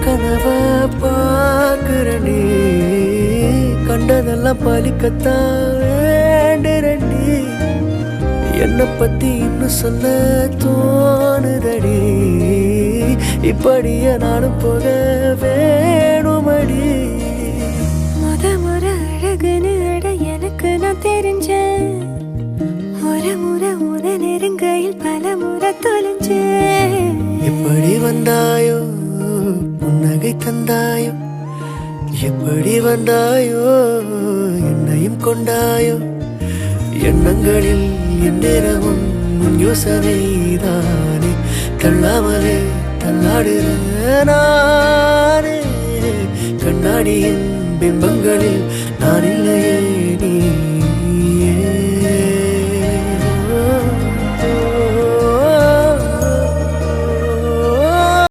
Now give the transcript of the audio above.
கனவா பாக்குறண்டி கண்டதெல்லாம் பலிக்கத்தான் வேண்டுறண்டி என்னை பத்தி இன்னும் சொல்ல தோணுதடி இப்படியே நானும் போக வேணுமடி முறை அழகுன்னு அட எனக்கு நான் தெரிஞ்சேன் ஒரு முறை நெருங்கையில் பல முறை தொலைஞ்சேன் எப்படி வந்தாயோ புன்னகை தந்தாயோ எப்படி வந்தாயோ என்னையும் கொண்டாயோ எண்ணங்களில் எந்நேரமும் யோசனைதானே தள்ளாமலே தள்ளாடுற நானே கண்ணாடியின் பிம்பங்களில் நான் இல்லையே நீ